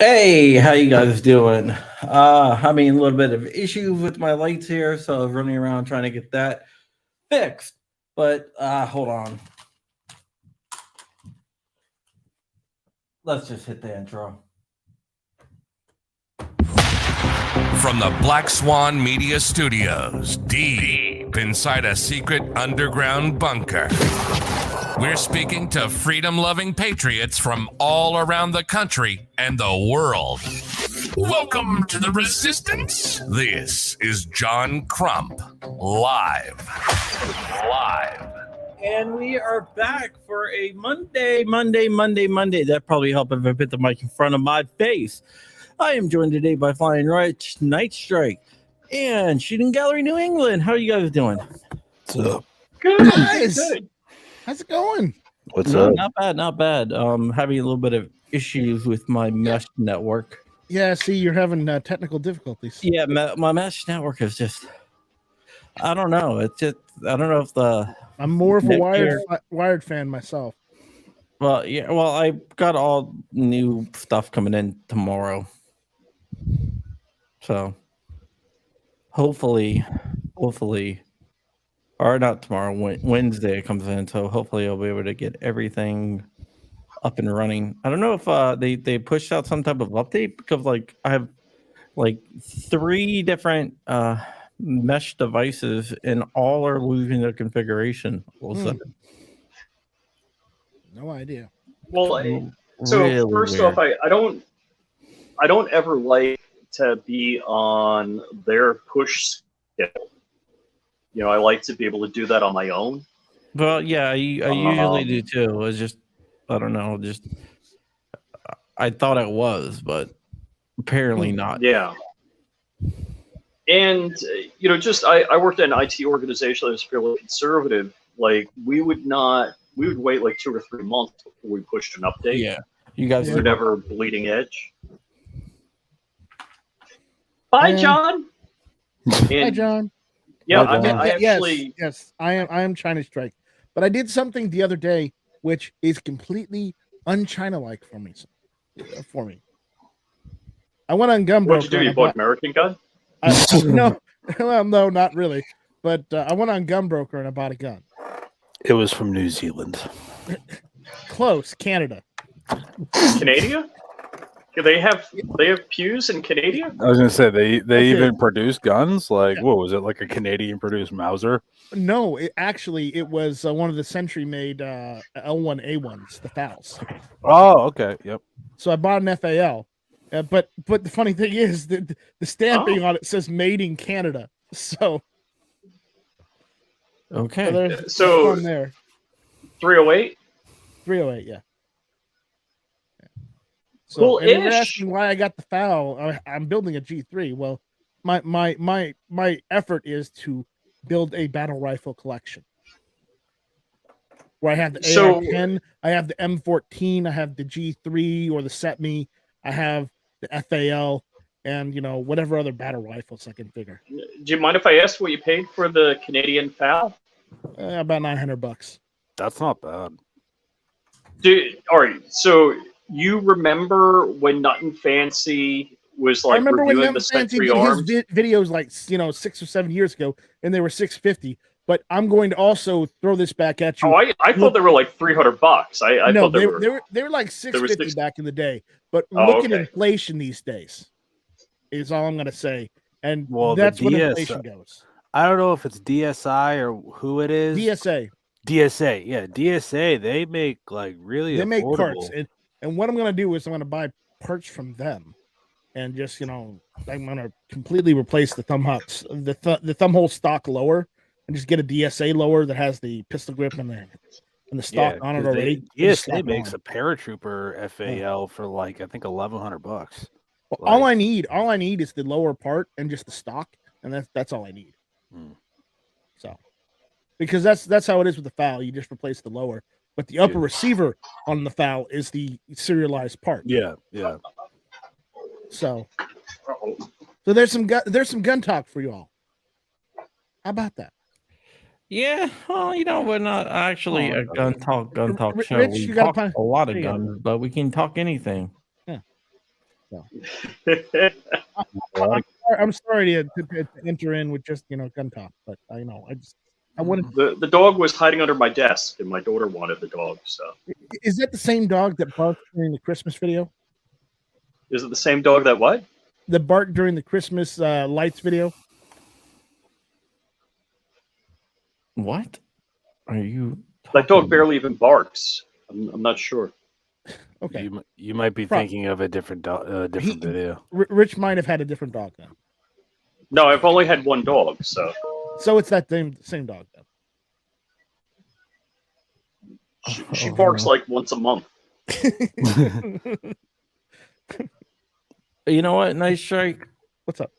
Hey, how you guys doing? Having a little bit of issue with my lights here, so I was running around trying to get that fixed. But hold on. Let's just hit the intro. From the Black Swan Media Studios, deep inside a secret underground bunker, we're speaking to freedom-loving patriots from all around the country and the world. Welcome to the Resistance. This is John Crump, live. And we are back for a Monday. That probably helped if I put the mic in front of my face. I am joined today by Flying Right, Night Strike, and Shooting Gallery New England. How are you guys doing? What's up? Good. Nice. Good. How's it going? What's up? Not bad. Having a little bit of issues with my mesh network. Yeah, see, you're having technical difficulties. Yeah, my mesh network is just, I don't know. It's just, I don't know if I'm more of a wired fan myself. Well, yeah. Well, I got all new stuff coming in tomorrow, so hopefully, or not tomorrow. Wednesday it comes in, so hopefully I'll be able to get everything up and running. I don't know if they pushed out some type of update because I have 3 different mesh devices and all are losing their configuration all of a sudden. No idea. Well, so Really first weird. off, I don't ever like to be on their push schedule. You know, I like to be able to do that on my own. Well, yeah, I usually do too. It's just, I don't know, just I thought it was, but apparently not. Yeah. And you know, just I worked in an IT organization that was fairly conservative. Like we would wait like 2 or 3 months before we pushed an update. Yeah, you guys We're never bleeding edge. Bye, John. Hi, John. Yeah, Hi, John. I actually. Yes, I am China Strike, but I did something the other day which is completely un-China-like for me. I went on Gun What'd you Broker. do? You bought American gun? No, well, no, not really. But I went on Gun Broker and I bought a gun. It was from New Zealand. Close, Canada. Canada? They have pews in Canada? I was gonna say they Okay. even produce guns. Like, Yeah. what was it? Like a Canadian produced Mauser? No, it was one of the Century made L1A1s, the FALs. Oh, okay, yep. So I bought an FAL. But the funny thing is that the stamping on it says "Made in Canada." So Okay. there's So- one there. 308? 308, yeah. So Cool-ish. and you're asking why I got the FAL. I'm building a G3. Well, my effort is to build a battle rifle collection. Where I have the So- AR-10, I have the M14, I have the G3 or the SETME, I have the FAL, and whatever other battle rifles I can figure. Do you mind if I ask what you paid for the Canadian FAL? About $900. That's not bad. All right, so you remember when Nuttin Fancy was I like remember when reviewing Never the Fancy Century did Arms? his videos 6 or 7 years ago, and they were $650. But I'm going to also throw this back at you. Oh, I thought they were like $300. I No, thought they were like $650 six- back in the day. But Oh, look at okay. inflation these days. Is all I'm going to say, and Well, the that's what DS inflation goes. I don't know if it's DSI or who it is. DSA, DSA, yeah, DSA. They make like really. they make parts, affordable- and what I'm going to do is I'm going to buy parts from them, and just I'm going to completely replace the thumb hooks, the thumb hole stock lower, and just get a DSA lower that has the pistol grip and the stock on it 'cause already. DSA makes a paratrooper FAL for like I think $1,100. All I need is the lower part and just the stock, and that's all I need. So, because that's how it is with the FAL. You just replace the lower, but the upper receiver on the FAL is the serialized part. Yeah. So there's some gun talk for you all. How about that? Yeah, well, we're not actually a gun talk show. Rich, We you got talk a a lot of there you go. guns, but we can talk anything. I'm sorry to enter in with just gun talk, but I wouldn't. The dog was hiding under my desk, and my daughter wanted the dog. So, Is that the same dog that barked during the Christmas video? is it the same dog that what? The bark during the Christmas lights video? What are you? That dog barely even barks. I'm not sure. Okay, You might be thinking of a different video. Rich might have had a different dog then. No, I've only had one dog, so it's that same dog then. she barks like once a month. You know what? Nice strike. What's up?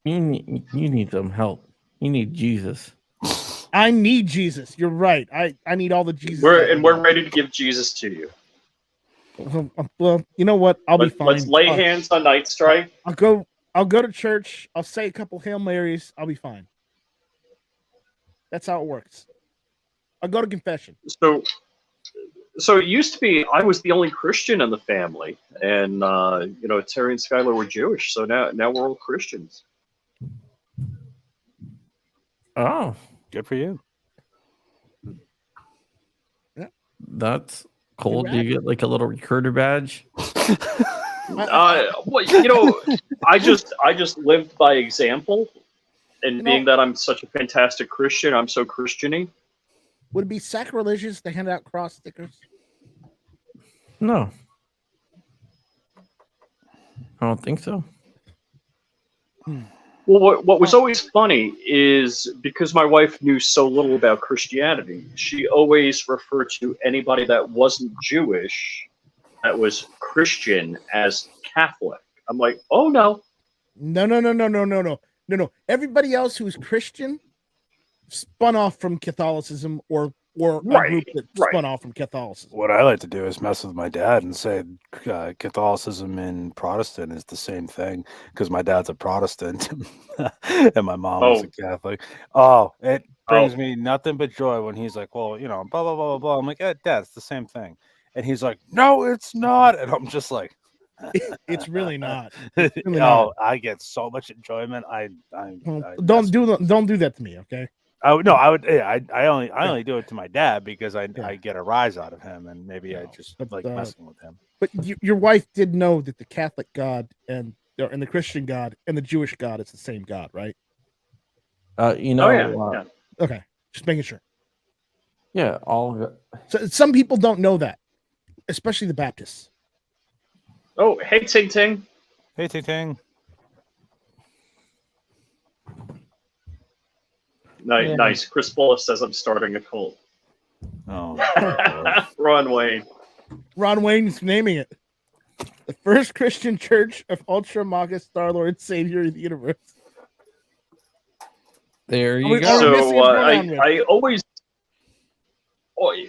You need some help. You need Jesus. I need Jesus. You're right. I need all the Jesus. We're ready to give Jesus to you. Well, you know what? I'll be fine. Let's lay hands on Night Strike. I'll go to church. I'll say a couple Hail Marys. I'll be fine. That's how it works. I'll go to confession. So it used to be I was the only Christian in the family, and Terry and Skylar were Jewish. So now we're all Christians. Oh, good for you. That's cool. Do you get like a little recruiter badge? Well, I just lived by example, and being that I'm such a fantastic Christian, I'm so Christian-y. Would it be sacrilegious to hand out cross stickers? No, I don't think so. Well, what was always funny is because my wife knew so little about Christianity, she always referred to anybody that wasn't Jewish, that was Christian, as Catholic. I'm like, oh no. No. Everybody else who's Christian spun off from Catholicism or a group that spun off from Catholicism. What I like to do is mess with my dad and say Catholicism and Protestant is the same thing because my dad's a Protestant and my mom is a Catholic. Oh, it brings me nothing but joy when he's like, well, blah, blah, blah, blah, blah. I'm like, Dad, it's the same thing. And he's like, no, it's not. And I'm just like, it's really not. I get so much enjoyment. Don't do that to me, okay? I only do it to my dad because I get a rise out of him, and maybe I just like messing with him. But your wife did know that the Catholic God and the Christian God and the Jewish God is the same God, right? Okay, just making sure. Yeah, all of it. So some people don't know that, especially the Baptists. Oh, hey, Ting Ting. Hey, Ting Ting. Nice. Chris Bullis says I'm starting a cult. Oh. Ron Wayne. Ron Wayne's naming it. The first Christian church of Ultra Maga Star-Lord Savior of the Universe. There you go. So I always...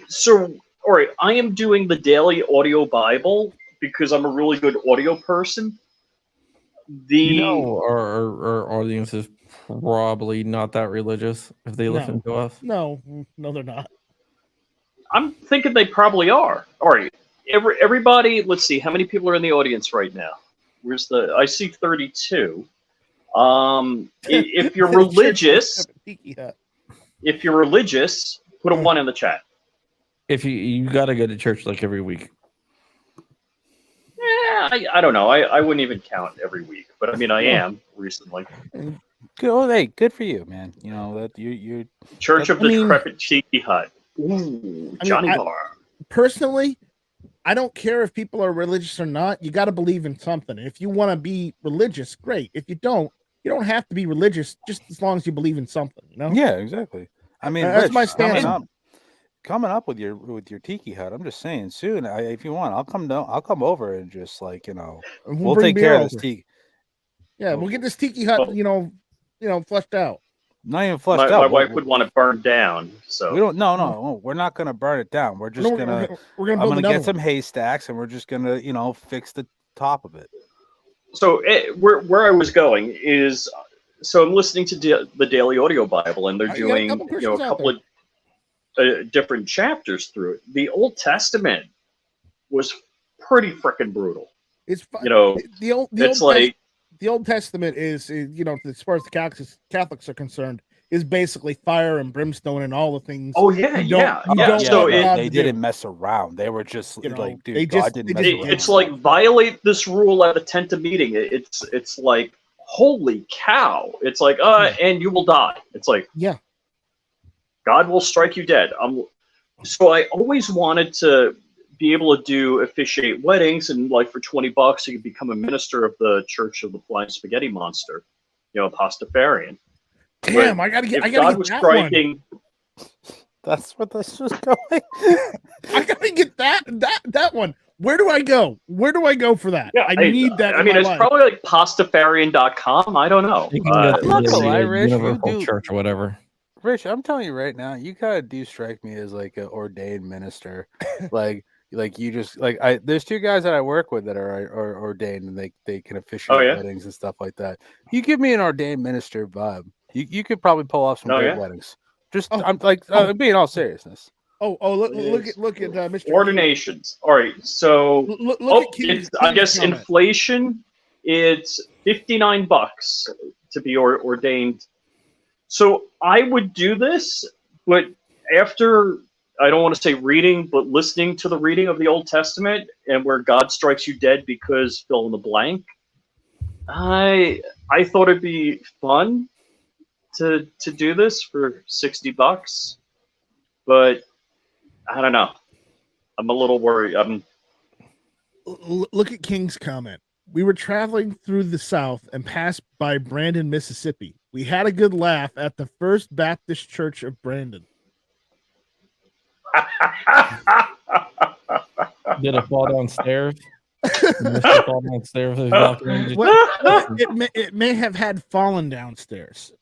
So, all right, I am doing the daily audio Bible because I'm a really good audio person. Our audience is probably not that religious if they listen to us. No, they're not. I'm thinking they probably are. All right, everybody. Let's see, how many people are in the audience right now? I see 32. If you're religious, put a 1 in the chat. If you got to go to church like every week. Yeah, I don't know. I wouldn't even count every week, but I mean, I am recently. Good for you, man. That you Church of the Decrepit Tiki Hut. Ooh, Johnny Bar. Personally, I don't care if people are religious or not. You got to believe in something. If you want to be religious, great. If you don't have to be religious. Just as long as you believe in something, Yeah, exactly. I mean, that's my stance. Coming up with your tiki hut. I'm just saying, soon. If you want, I'll come down. I'll come over and just we'll take care of this tiki. Yeah, we'll get this tiki hut, flushed out. Not even flushed out. My wife would want it burned down. So we don't. No, we're not gonna burn it down. We're just gonna. I'm gonna get some haystacks, and we're just gonna, fix the top of it. So where I was going is, so I'm listening to the Daily Audio Bible, and they're doing a couple of different chapters through it. The Old Testament was pretty freaking brutal. It's You know, the old it's like the Old Testament is as far as the Catholics are concerned, is basically fire and brimstone and all the things. oh yeah, you don't So want God they to didn't do. mess around. They were just like, dude, they God just- didn't they mess just- around. it's like violate this rule at a tent of meeting. It's like holy cow. It's like and you will die. It's like Yeah. God will strike you dead. So I always wanted to be able to officiate weddings, and like for $20 you could become a minister of the Church of the Flying Spaghetti Monster, a Pastafarian. Damn, But I gotta if get God was that striking, That's what this was going. I gotta get that one. Where do I go? Where do I go for that? yeah, I need that. I in mean, my it's life. probably like pastafarian.com. I don't know. You can go to I'm not gonna lie, the Rich, you Universal do- Church or whatever. Rich, I'm telling you right now, you kind of do strike me as like an ordained minister. like you just like there's two guys that I work with that are ordained, and they can officiate weddings and stuff like that. You give me an ordained minister vibe. You could probably pull off some great weddings. Just I'm like being all seriousness. Look at Mr. Ordinations. All right, so Look at it's I guess comment. inflation. It's $59 to be ordained. So I would do this, but after I don't want to say reading, but listening to the reading of the Old Testament and where God strikes you dead because fill in the blank, I thought it'd be fun to do this for $60, but I don't know. I'm a little worried. Look at King's comment. We were traveling through the South and passed by Brandon, Mississippi. We had a good laugh at the First Baptist Church of Brandon. Did it fall downstairs? Fall downstairs It may have had fallen downstairs.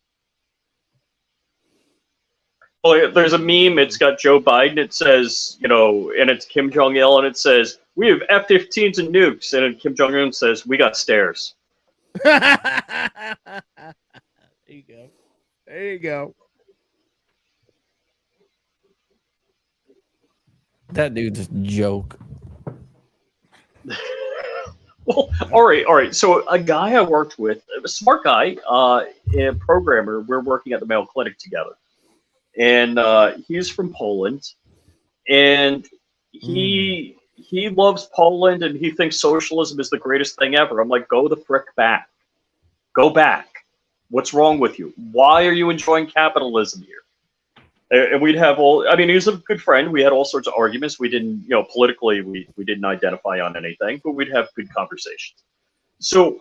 Well, there's a meme. It's got Joe Biden. It says, and it's Kim Jong Il, and it says, "We have F-15s and nukes," and then Kim Jong Un says, "We got stairs." There you go. There you go. That dude's a joke. Well, all right. So a guy I worked with, a smart guy, a programmer. We're working at the Mayo Clinic together, and he's from Poland, and he loves Poland, and he thinks socialism is the greatest thing ever. I'm like, go the frick back. Go back. What's wrong with you? Why are you enjoying capitalism here? And we'd have he was a good friend. We had all sorts of arguments. We didn't, politically, we didn't identify on anything, but we'd have good conversations. So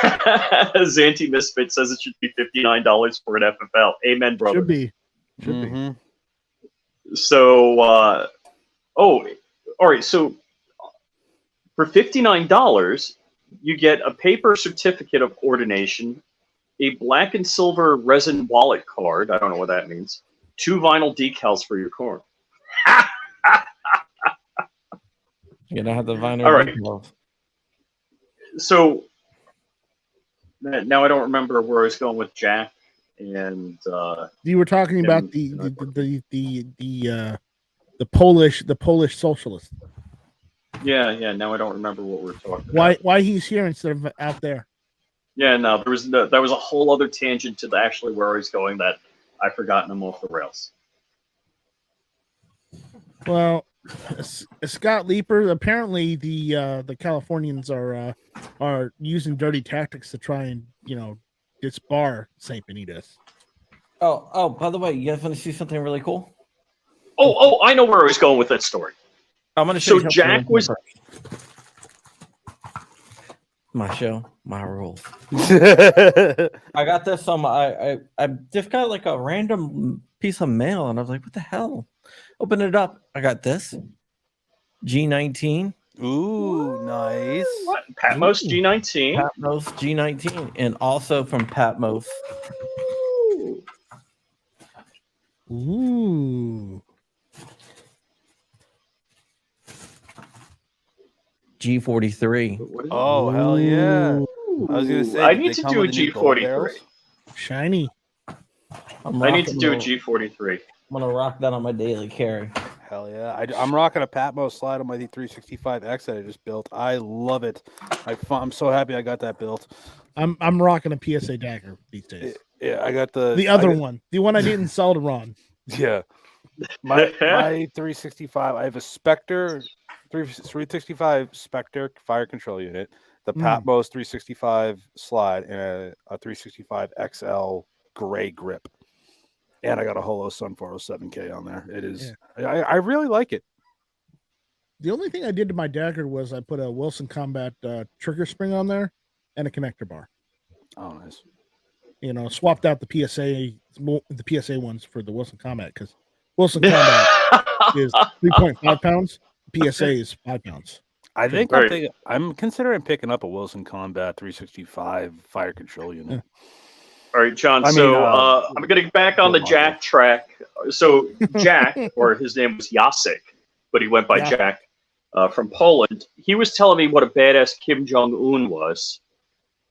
Zanti Misfit says it should be $59 for an FFL. Amen, brother. Should be. So, all right. So for $59, you get a paper certificate of ordination, a black and silver resin wallet card. I don't know what that means. 2 vinyl decals for your car. You're gonna have the vinyl. All right. decals. Now I don't remember where I was going with Jack, and you were talking about the Polish socialist. Yeah. Now I don't remember what we're talking about. Why he's here instead of out there? Yeah, no, there was a whole other tangent to actually where I was going that I've forgotten them off the rails. Well, Scott Leeper, apparently the Californians are using dirty tactics to try and disbar St. Benitez. Oh, by the way, you guys want to see something really cool? Oh, I know where I was going with that story. I'm gonna show So you Jack was my show, my rules. I got this on my I just got like a random piece of mail, and I was like, what the hell? Open it up. I got this G19. Ooh, nice. What? Patmos G19. Patmos G19, and also from Patmos. Ooh. G43. Oh, hell yeah. I was going to say, I need to do a G43. Shiny. I need to do a G43. I'm gonna rock that on my daily carry. Hell yeah. I'm rocking a Patmos slide on my 365X that I just built. I love it. I'm so happy I got that built. I'm rocking a PSA dagger these days. Yeah, I got the other one I didn't sell to Ron. Yeah. My 365, I have a Spectre 365 Spectre fire control unit, the Patmos 365 slide, and a 365 XL gray grip. And I got a Holo Sun 407K on there. It is I really like it. The only thing I did to my dagger was I put a Wilson Combat trigger spring on there and a connector bar. Oh, nice. You know, swapped out the PSA ones for the Wilson Combat because Wilson Combat is 3.5 pounds. PSA is 5 pounds. I think I'm considering picking up a Wilson Combat 365 fire control unit. Yeah. All right, John. I'm going to get back on the Jack track. So Jack, or his name was Jacek, but he went by Jack from Poland. He was telling me what a badass Kim Jong-un was.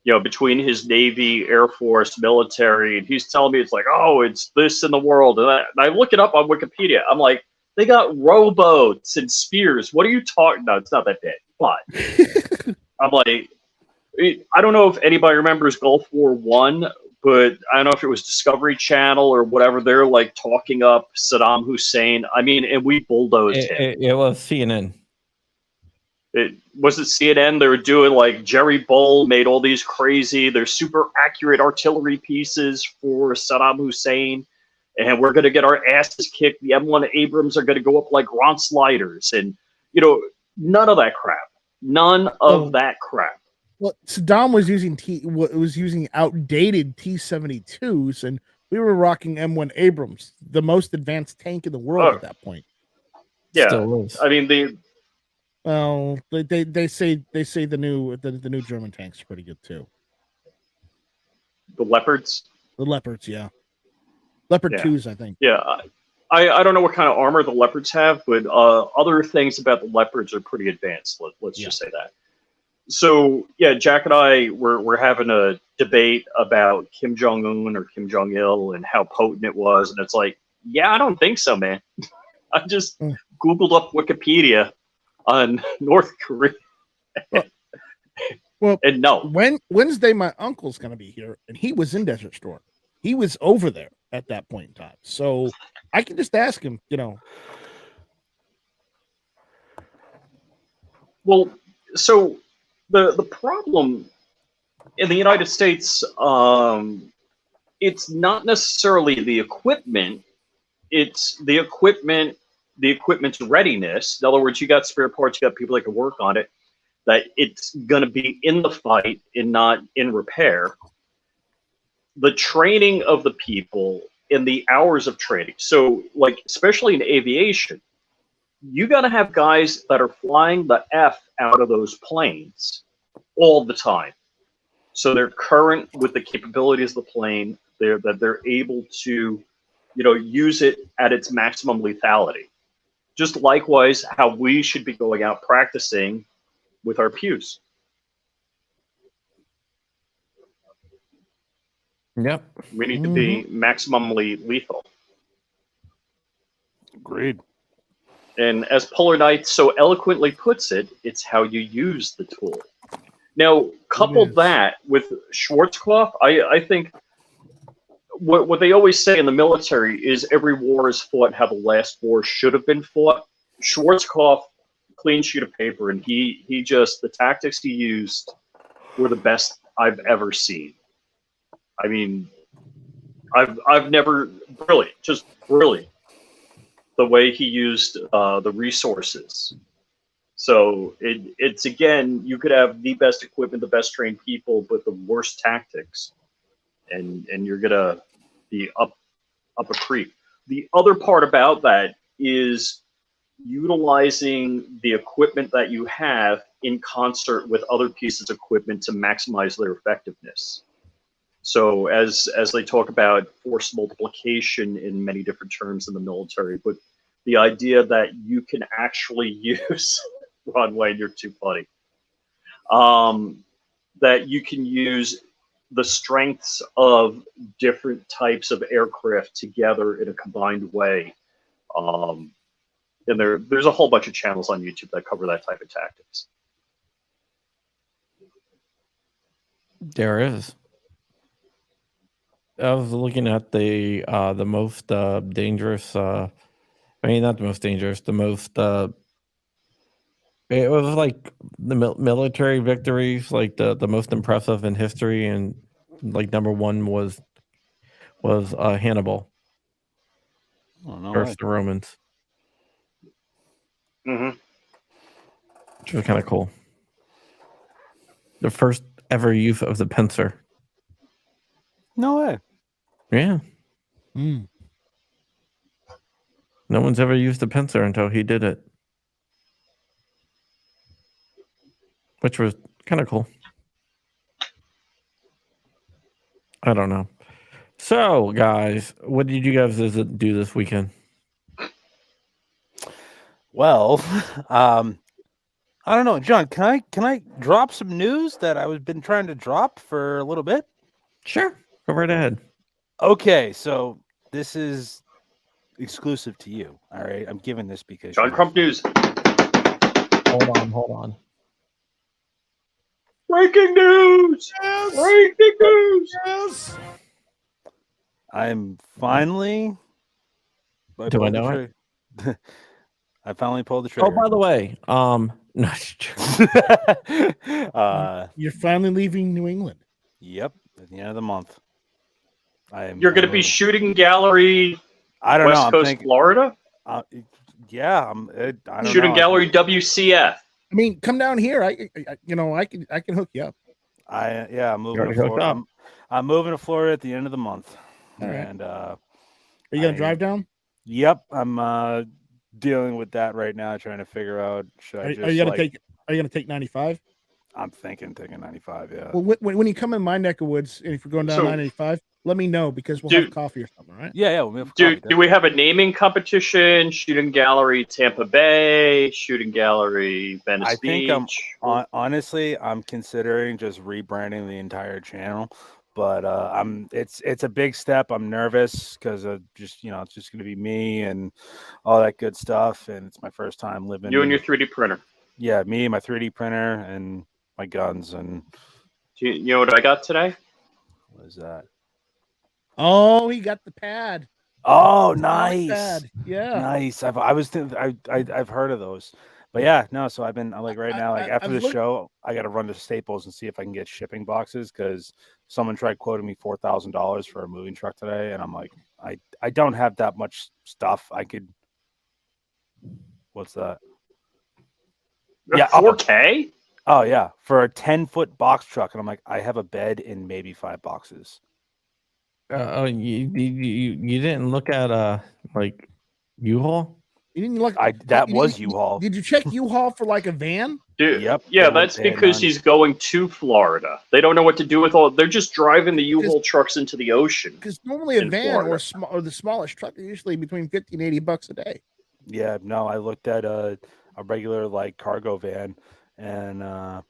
You know, between his Navy, Air Force, military, and he's telling me it's like, oh, it's this in the world. And I look it up on Wikipedia. I'm like, they got rowboats and spears. What are you talking about? It's not that bad. But I'm like, I don't know if anybody remembers Gulf War I, but I don't know if it was Discovery Channel or whatever. They're like talking up Saddam Hussein. I mean, and we bulldozed him. It was CNN. Was it CNN? They were doing like Jerry Bull made all these crazy, they're super accurate artillery pieces for Saddam Hussein, and we're going to get our asses kicked. The M1 Abrams are going to go up like Ron sliders, and you know, none of that crap. None of that crap. Well, Saddam was using outdated T-72s, and we were rocking M1 Abrams, the most advanced tank in the world at that point. Yeah, I mean well, they say the new German tanks are pretty good too. The Leopards. The Leopards, yeah. Leopard 2s, I think. Yeah, I don't know what kind of armor the Leopards have, but other things about the Leopards are pretty advanced. Let's just say that. So yeah, Jack and I were having a debate about Kim Jong-un or Kim Jong-il and how potent it was, and it's like, yeah, I don't think so, man. I just Googled up Wikipedia on North Korea. Well, and no. Wednesday, my uncle's going to be here, and he was in Desert Storm. He was over there at that point in time. So I can just ask him, you know. Well, so the problem in the United States, it's not necessarily the equipment. It's the equipment's readiness. In other words, you got spare parts, you got people that can work on it, that it's going to be in the fight and not in repair. The training of the people in the hours of training. So, like, especially in aviation, you got to have guys that are flying the F out of those planes all the time. So they're current with the capabilities of the plane, that they're able to, you know, use it at its maximum lethality. Just likewise, how we should be going out practicing with our pews. Yep. We need to be maximally lethal. Agreed. And as Polar Knight so eloquently puts it, it's how you use the tool. Now, couple that with Schwarzkopf, I think what they always say in the military is every war is fought how the last war should have been fought. Schwarzkopf, clean sheet of paper, and he just, the tactics he used were the best I've ever seen. I mean, I've never, brilliant, the way he used the resources. So it's again, you could have the best equipment, the best trained people, but the worst tactics, and you're gonna be up a creek. The other part about that is utilizing the equipment that you have in concert with other pieces of equipment to maximize their effectiveness. So as they talk about force multiplication in many different terms in the military, but the idea that you can actually use Ron Wayne, you're too funny. That you can use the strengths of different types of aircraft together in a combined way. And there's a whole bunch of channels on YouTube that cover that type of tactics. There is. I was looking at the most dangerous. I mean, not the most dangerous. The most. It was like the military victories, like the most impressive in history, and like number one was Hannibal Oh, no versus way. the Romans, Mm-hmm. which was kind of cool. The first ever use of the pincer. No way. Yeah, Mm. no one's ever used a pincer until he did it, which was kind of cool. I don't know. So, guys, what did you guys do this weekend? Well, I don't know, John. Can I drop some news that I was been trying to drop for a little bit? Sure, go right ahead. Okay, so this is exclusive to you. All right, I'm giving this because John Crump News. Hold on. Breaking news! Breaking news! I'm finally. Do I know it? I finally pulled the Oh, trigger. by the way, no, You're finally leaving New England. Yep, at the end of the month. You're going to be shooting gallery I don't West know. I'm Coast, thinking, Florida? yeah, I don't Shooting know. gallery WCF. I mean, come down here. I can hook you up. I'm moving already to hooked Florida. up. I'm moving to Florida at the end of the month. All right. And Are you gonna drive down? Yep, I'm dealing with that right now, trying to figure out Are you gonna take 95? I'm taking 95. Yeah. Well, when you come in my neck of woods, and if you're going down 95, let me know because we'll have coffee or something, right? Yeah. We'll have Do coffee, we have a naming competition? Shooting gallery Tampa Bay, shooting gallery Venice I think Beach. honestly, I'm considering just rebranding the entire channel, but it's a big step. I'm nervous because just it's just gonna be me and all that good stuff, and it's my first time living. You and your 3D printer. Yeah, me, my 3D printer, and my guns. And Do you know what I got today? what is that? Oh, he got the pad. Oh, The nice. pad. Yeah. Nice. I've heard of those, but yeah, no. So I've been like right now, like after the show, I got to run to Staples and see if I can get shipping boxes because someone tried quoting me $4,000 for a moving truck today, and I'm like, I don't have that much stuff. I could. What's that? Yeah, 4K. Oh yeah, for a 10-foot box truck, and I'm like, I have a bed in maybe 5 boxes. You didn't look at like U-Haul? You didn't look. That was U-Haul. Did you check U-Haul for like a van? Dude, Yep. Yeah, that's because he's going to Florida. They don't know what to do with all. They're just driving the U-Haul trucks into the ocean. Because normally a in van Florida. or the smallest truck are usually between $50 and $80 a day. Yeah, no, I looked at a regular like cargo van, and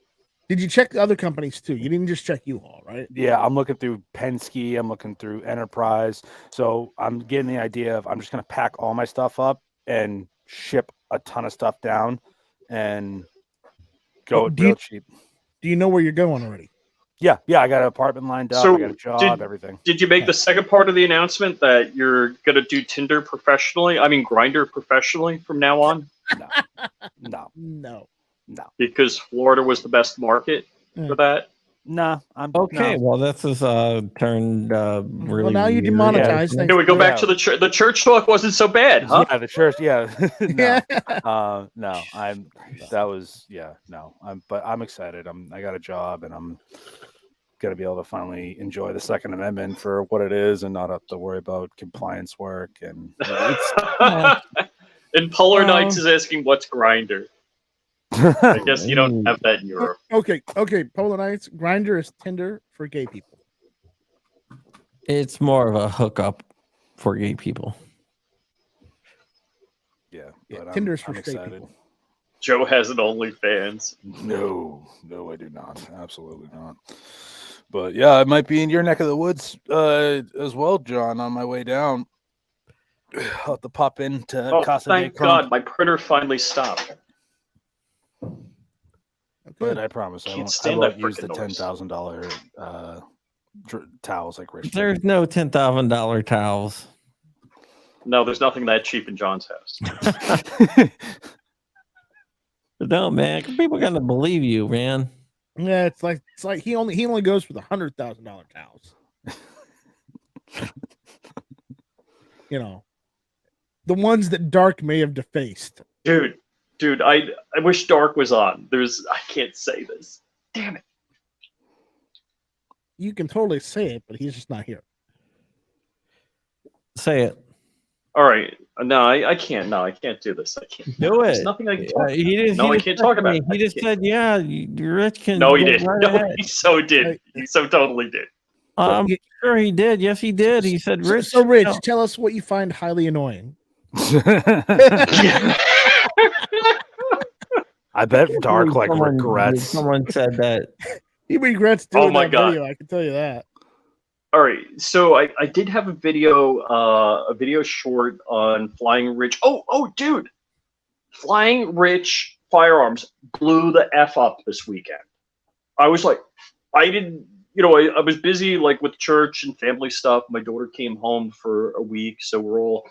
did you check the other companies too? You didn't just check U-Haul, right? yeah, I'm looking through Penske, I'm looking through Enterprise, so I'm getting the idea of I'm just gonna pack all my stuff up and ship a ton of stuff down, and go real cheap. Do you know where you're going already? Yeah, I got an apartment lined up. I got a job, everything. Did you make the second part of the announcement that you're gonna do Tinder professionally? I mean, Grinder professionally from now on? No. Because Florida was the best market for that. Nah, I'm okay. No. Well, this is turned really. Well, now you weird. demonetized. Can we go back to the church? The church talk wasn't so bad, huh? Yeah, the church. Yeah. Yeah. No. But I'm excited. I got a job, and I'm gonna be able to finally enjoy the Second Amendment for what it is, and not have to worry about compliance work. And And Polar Knights is asking what's Grinder. I guess you don't have that in Europe. Okay. Polar Knights, Grinder is Tinder for gay people. It's more of a hookup for gay people. Yeah, Tinder's for straight people. Joe has an OnlyFans. No, I do not. Absolutely not. But yeah, I might be in your neck of the woods as well, John, on my way down. I'll have to pop into Oh, Casa de thank Crump. God, my printer finally stopped. But I promise Can't I stand won't that use the frickin' noise. $10,000 towels like Rich. There's no $10,000 towels. No, there's nothing that cheap in John's house. No, man. People got to believe you, man. Yeah, it's like he only goes for the $100,000 towels. You know, the ones that Dark may have defaced. Dude, I wish Dark was on. I can't say this. Damn it. You can totally say it, but he's just not here. Say it. All right. No, I can't. No, I can't do this. I can't. Do There's it. nothing I can talk about. He No, I can't talk about it. He just said, yeah, Rich can. No, he go did. right No, ahead. he so did. He so totally did. I'm sure he did. Yes, he did. He said, Rich. So Rich, tell us what you find highly annoying. I bet Dark like regrets. Someone said that. He regrets doing my that God. video. I can tell you that. All right. So I did have a video short on Flying Rich. Oh, dude. Flying Rich Firearms blew the F up this weekend. I was like, I didn't, I was busy like with church and family stuff. My daughter came home for a week. So we're all,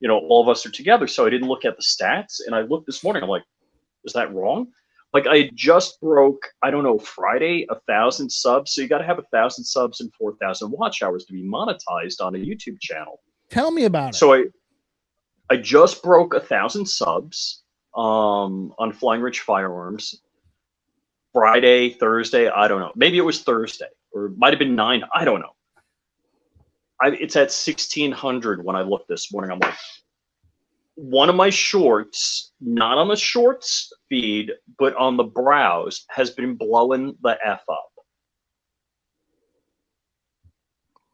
all of us are together. So I didn't look at the stats. And I looked this morning. I'm like, is that wrong? Like I just broke, I don't know, Friday, 1,000 subs. So you got to have 1,000 subs and 4,000 watch hours to be monetized on a YouTube channel. Tell me about it. So I just broke 1,000 subs on Flying Rich Firearms. Friday, Thursday, I don't know. Maybe it was Thursday, or it might have been 9. I don't know. It's at 1,600 when I looked this morning. I'm like, one of my shorts, not on the shorts feed, but on the browse, has been blowing the F up.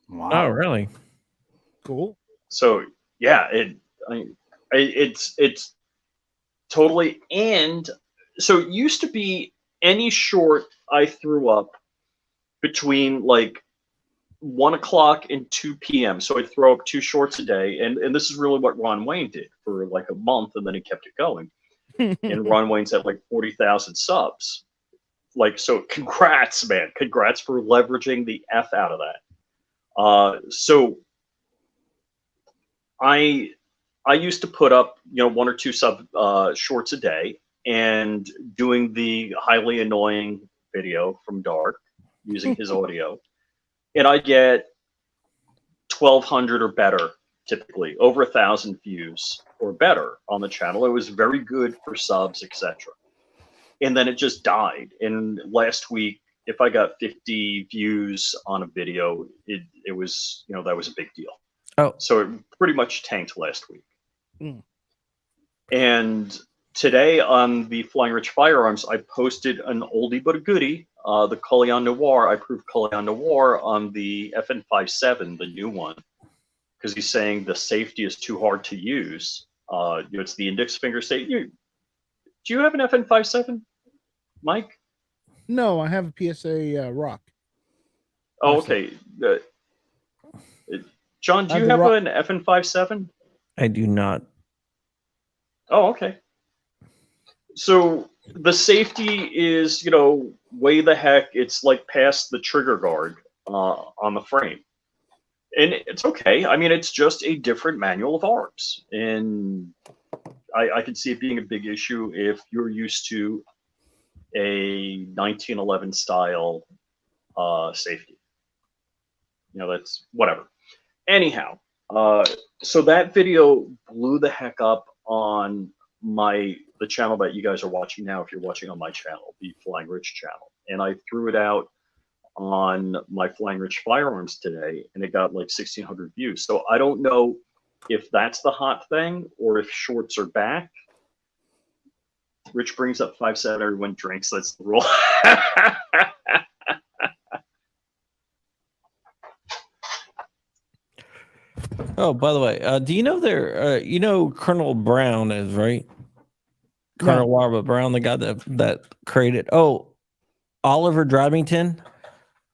Wow. Oh, really? Cool. So yeah, it's totally. And so it used to be any short I threw up between like 1 o'clock and 2 p.m. So I'd throw up 2 shorts a day. And this is really what Ron Wayne did for like a month, and then he kept it going. And Ron Wayne's at like 40,000 subs. Like, so congrats, man. Congrats for leveraging the F out of that. So I used to put up, 1 or 2 shorts a day, and doing the highly annoying video from Dark using his audio. And I get 1,200 or better, typically over 1,000 views or better on the channel. It was very good for subs, etc. And then it just died. And last week, if I got 50 views on a video, it was, that was a big deal. Oh, so it pretty much tanked last week. Mm. And today on the Flying Rich Firearms, I posted an oldie but a goodie, the Coleon Noir. I proved Coleon Noir on the FN57, the new one, because he's saying the safety is too hard to use. It's the index finger safety. Do you have an FN57, Mike? No, I have a PSA Rock. Oh, okay. John, do you have an FN57? I do not. Oh, okay. So the safety is, way the heck. It's like past the trigger guard on the frame. And it's okay. I mean, it's just a different manual of arms. And I can see it being a big issue if you're used to a 1911 style safety. That's whatever. Anyhow, so that video blew the heck up on the channel that you guys are watching now. If you're watching on my channel, the Flying Rich channel, and I threw it out on my Flying Rich Firearms today, and it got like 1,600 views. So I don't know if that's the hot thing or if shorts are back. Rich brings up 5'7", everyone drinks. That's the rule. Oh, by the way, do you know Colonel Brown is, right? Colonel Robert Brown, the guy that created. Oh, Oliver Drivington.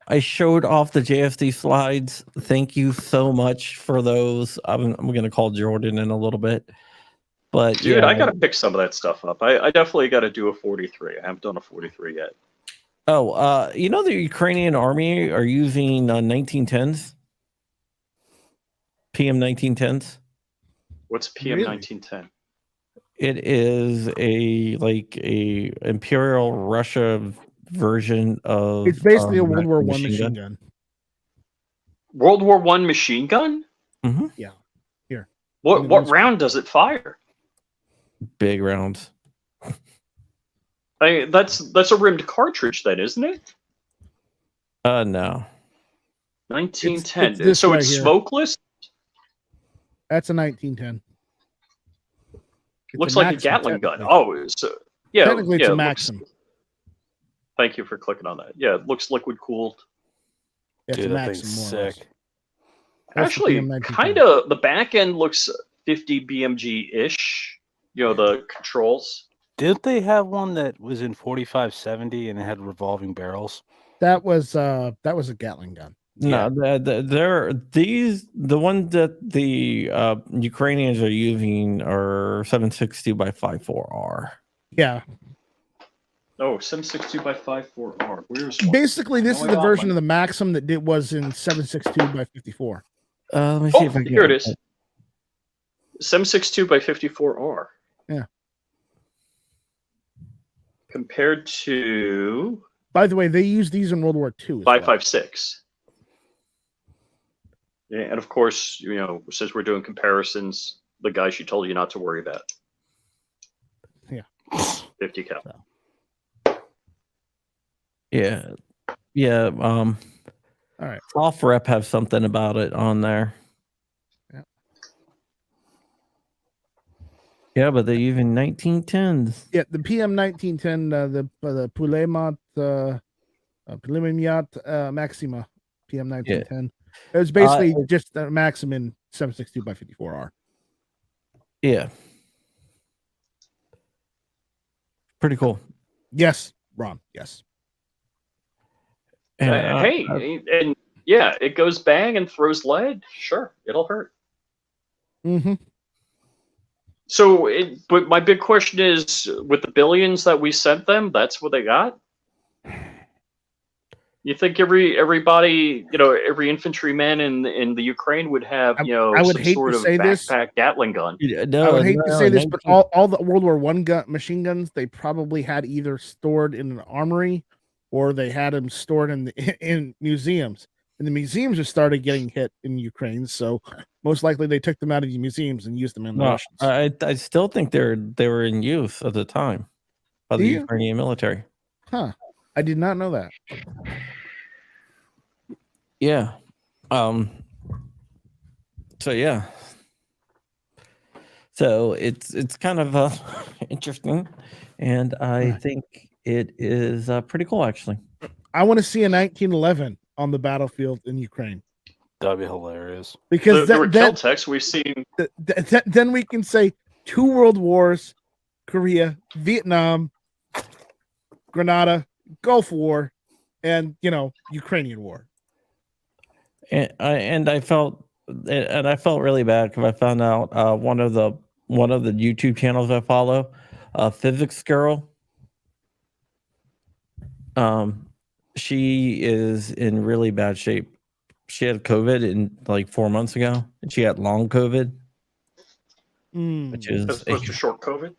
I showed off the JFD slides. Thank you so much for those. I'm going to call Jordan in a little bit. But Dude, yeah. I gotta pick some of that stuff up. I definitely got to do a 43. I haven't done a 43 yet. Oh, you know the Ukrainian army are using 1910s? PM 1910s? What's PM Really? 1910? It is a Imperial Russia version of It's basically a World War One One machine gun. World War One machine gun? Mm-hmm. Yeah. Here. What round does it fire? Big rounds. That's a rimmed cartridge, then, isn't it? No. 1910. It's this so right it's here. smokeless. That's a 1910. Looks like a Gatling gun. Oh, so yeah. Technically, it's yeah, a Maxim. Thank you for clicking on that. Yeah, it looks liquid cooled. It's Dude, a that Maxim, thing's more or less. sick. That's the Actually, PM1910. kind of the back end looks 50 BMG ish. You know, the controls. Didn't they have one that was in 4570 and it had revolving barrels? That was a Gatling gun. No, the ones that the Ukrainians are using are 7.62 by 5.4R. Yeah. Oh, 762 by 54R. Where's one? Basically, this No, is I the got version one. of the Maxim that was in 7.62 by 54. Let me see if I can Here it is. 762 by 54R. Yeah. Compared to By the way, they used these in World War II. As well. 5.56. Yeah, and of course, you know, since we're doing comparisons, the guy she told you not to worry about. Yeah. 50 cal. So. Yeah. Yeah. All right. Off Rep have something about it on there. Yeah. Yeah, but they're using 1910s. Yeah, the PM 1910, the Pulemyat Maxima PM 1910. It was basically just a Maxim in 7.62 by 54R. Yeah. Pretty cool. Yes, Ron. Yes. And, and yeah, it goes bang and throws lead. Sure, it'll hurt. Mm-hmm. So, but my big question is, with the billions that we sent them, that's what they got. You think everybody, you know, every infantryman in the Ukraine would have, you know, I would some hate sort to of say this. backpack Gatling gun? I would hate to say this, but all the World War One machine guns, they probably had either stored in an armory or they had them stored in museums. And the museums just started getting hit in Ukraine, so most likely they took them out of the museums and used them in the Russians. I still think they were in use at the time by the Ukrainian military. Huh. I did not know that. Yeah. So yeah. So it's kind of interesting, and I think it is pretty cool actually. I want to see a 1911 on the battlefield in Ukraine. That'd be hilarious. Because there were Kel-Tecs we've seen. Then we can say 2 world wars, Korea, Vietnam, Grenada, Gulf War, and Ukrainian War. And I felt really bad because I found out one of the YouTube channels I follow, Physics Girl. She is in really bad shape. She had COVID in like 4 months ago, and she had long COVID, which is as opposed to short COVID.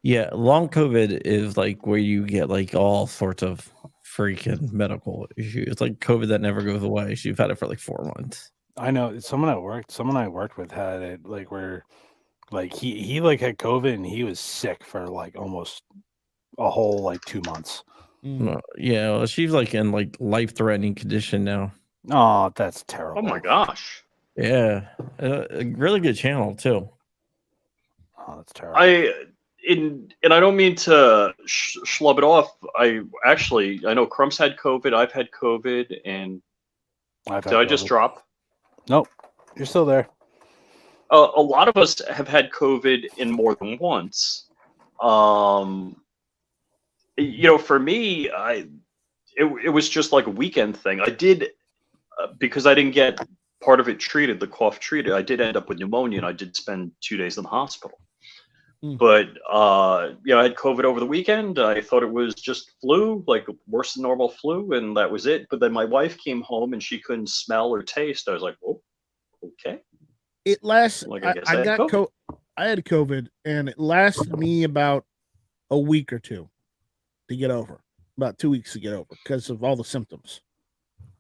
Yeah, long COVID is like where you get like all sorts of freaking medical issues. It's like COVID that never goes away. She's had it for like 4 months. I know someone I worked with had it like where like he like had COVID and he was sick for like almost a whole like 2 months. Yeah, well, she's like in like life-threatening condition now. Oh, that's terrible. Oh my gosh. Yeah, a really good channel too. Oh, that's terrible. And I don't mean to schlub it off. I know Crump's had COVID. I've had COVID, and did I just drop? Nope, you're still there. A lot of us have had COVID in more than once. For me, it was just like a weekend thing. I did because I didn't get part of it treated, the cough treated. I did end up with pneumonia, and I did spend 2 days in the hospital. But I had COVID over the weekend. I thought it was just flu, like worse than normal flu, and that was it. But then my wife came home and she couldn't smell or taste. I was like, "Oh, okay." It lasts. Like, I got COVID. I had COVID, and it lasted me about a week or two to get over. About 2 weeks to get over because of all the symptoms.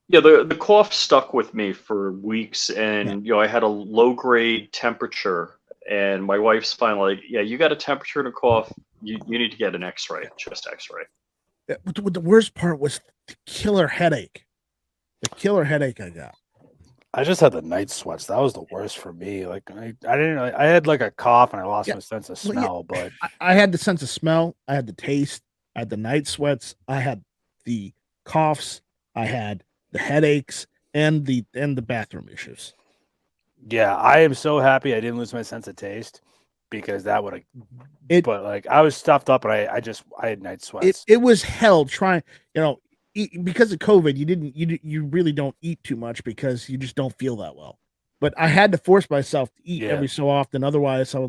Yeah, the cough stuck with me for weeks, and I had a low grade temperature. And my wife's finally like, "Yeah, you got a temperature and a cough. You need to get an X-ray, chest X-ray." Yeah, but the worst part was the killer headache. The killer headache I got. I just had the night sweats. That was the worst for me. Like I didn't. I had like a cough and I lost my sense of smell. But I had the sense of smell. I had the taste. I had the night sweats. I had the coughs. I had the headaches and the bathroom issues. Yeah, I am so happy I didn't lose my sense of taste because that would have. But like I was stuffed up and I had night sweats. It was hell trying. Because of COVID, you really don't eat too much because you just don't feel that well. But I had to force myself to eat every so often. Otherwise, I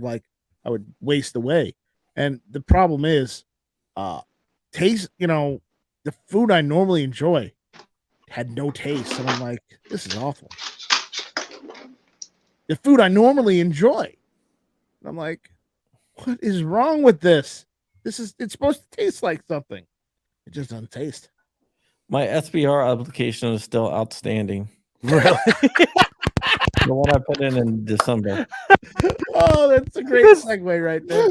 would waste away. And the problem is, taste. The food I normally enjoy had no taste, and I'm like, this is awful. The food I normally enjoy, and I'm like, what is wrong with this? It's supposed to taste like something. It just doesn't taste. My SBR application is still outstanding. Really? The one I put in December. Oh, that's a great segue right there.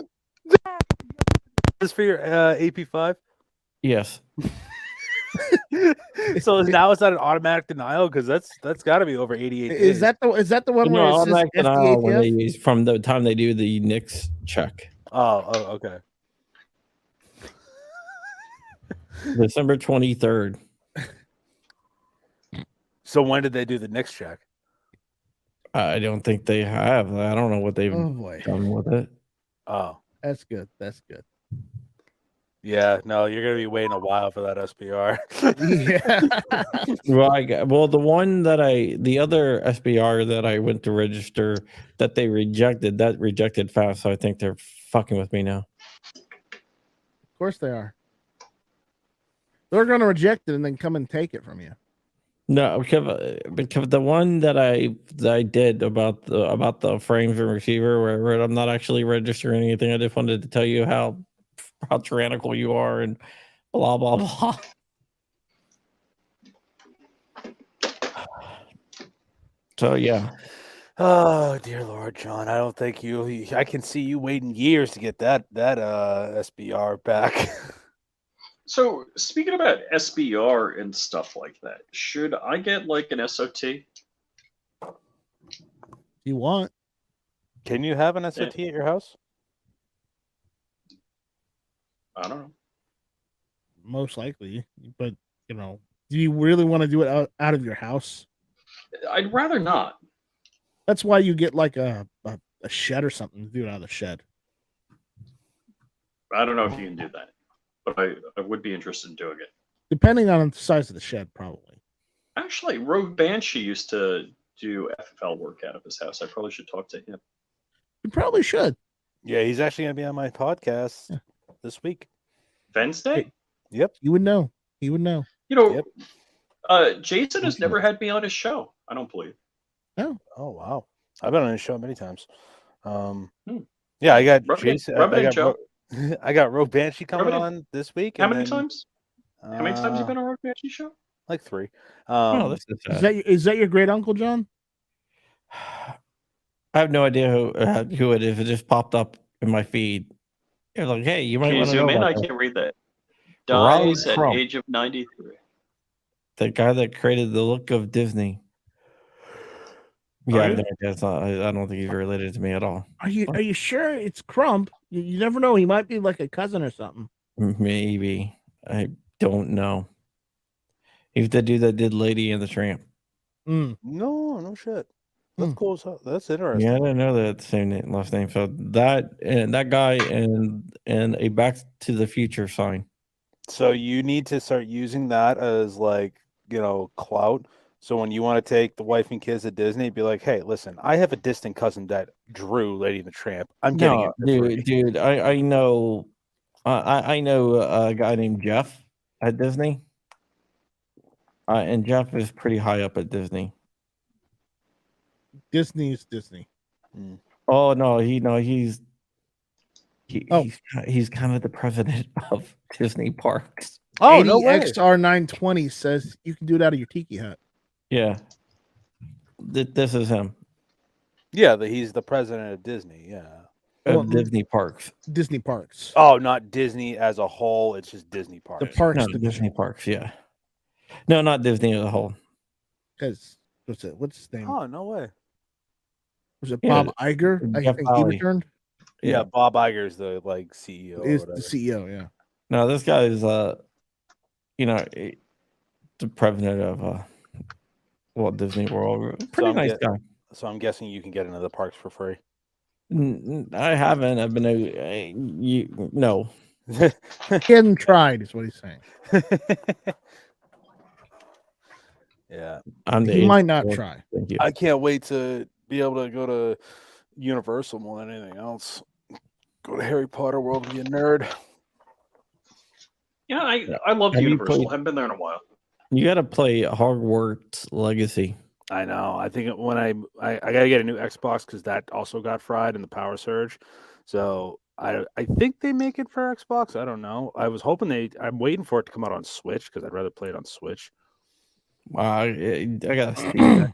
This for your AP5? Yes. So now it's not an automatic denial because that's got to be over 88 days. Is that the one where it's automatic denial when they FDATF? use from the time they do the NICS check. Oh, okay. December 23rd. So when did they do the next check? I don't think they have. I don't know what they've boy. done with it. Oh, That's good. That's good. yeah. No, you're gonna be waiting a while for that SBR. Yeah. Well, the other SBR that I went to register that they rejected fast. So I think they're fucking with me now. Of course they are. They're going to reject it and then come and take it from you. No, because the one that I did about the frames and receiver, where I'm not actually registering anything. I just wanted to tell you how tyrannical you are and blah blah blah. So yeah. Oh dear Lord, John, I don't think I can see you waiting years to get that SBR back. So speaking about SBR and stuff like that, should I get like an SOT? You want? Can you have an SOT at your house? I don't know. Most likely, but do you really want to do it out of your house? I'd rather not. That's why you get like a shed or something to do it out of the shed. I don't know if you can do that, but I would be interested in doing it. Depending on the size of the shed, probably. Actually, Rogue Banshee used to do FFL work out of his house. I probably should talk to him. You probably should. Yeah, he's actually going to be on my podcast this week. Wednesday? Yep. You would know. He would know. Jason has never had me on his show, I don't believe. No. Oh, wow. I've been on his show many times. Yeah, I got Jason. I got Rogue Banshee coming on this week. How many times? How many times have you been on Rogue Banshee show? Like 3. Is that your great uncle John? I have no idea who it is. It just popped up in my feed. It was like, hey, you might want to zoom in. I can't read that. Dies at age of 93. The guy that created the look of Disney. Yeah, I don't think he's related to me at all. Are you sure it's Crump? You never know. He might be like a cousin or something. Maybe. I don't know. He's the dude that did Lady and the Tramp. No shit. That's cool. That's interesting. Yeah, I didn't know that same last name. So that guy and a Back to the Future sign. So you need to start using that as like, clout. So when you want to take the wife and kids to Disney, be like, hey, listen, I have a distant cousin that drew Lady and the Tramp. I'm getting it No, for free. dude, I know, I know a guy named Jeff at Disney, and Jeff is pretty high up at Disney. Disney is Disney. Oh no, he's kind of the president of Disney parks. Oh, no way. XR920 says you can do it out of your tiki hut. Yeah, this is him. Yeah, he's the president of Disney. Yeah. Of Disney parks. Disney parks. Oh, not Disney as a whole. It's just Disney parks. The parks. No, Disney parks. Yeah. No, not Disney as a whole. Because what's his name? Oh, no way. Was it Bob Iger? I think he returned. Yeah, Bob Iger's the CEO. Is the CEO? Yeah. No, this guy is the president of Walt Disney World. Pretty nice guy. So I'm guessing you can get into the parks for free. I haven't. I've been no. He hadn't tried, is what he's saying. Yeah, he might not try. Thank you. I can't wait to be able to go to Universal more than anything else. Go to Harry Potter World and be a nerd. Yeah, I love Universal. I haven't been there in a while. You got to play Hogwarts Legacy. I know. I think when I got to get a new Xbox because that also got fried in the power surge. So I think they make it for Xbox. I don't know. I was hoping I'm waiting for it to come out on Switch because I'd rather play it on Switch. I got to see.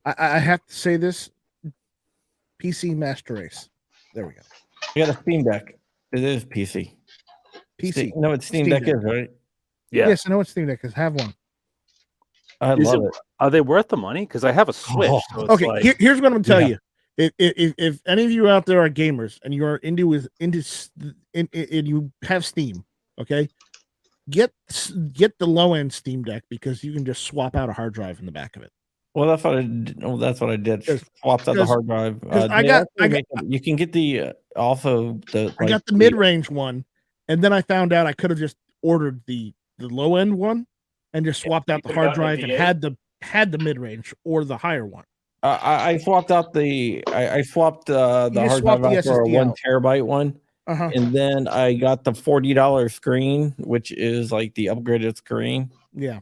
I have to say this. PC Master Race. There we go. You got a Steam Deck. It is PC. PC. No, it's Steam Deck is, right? Yeah. Yes, I know what Steam Deck is. Have one. I love it. Are they worth the money? Because I have a Switch. Oh. So it's okay, here's what I'm gonna tell you. If any of you out there are gamers and you are into you have Steam, okay, get the low end Steam Deck because you can just swap out a hard drive in the back of it. Well, that's what I did. Oh, that's what I did. Swapped out the hard drive. You can get the also the. I got the mid range one, and then I found out I could have just ordered the low end one, and just swapped out the hard drive and had the mid range or the higher one. I swapped out the hard drive out for a 1 terabyte one, and then I got the $40 screen, which is like the upgraded screen. Yeah,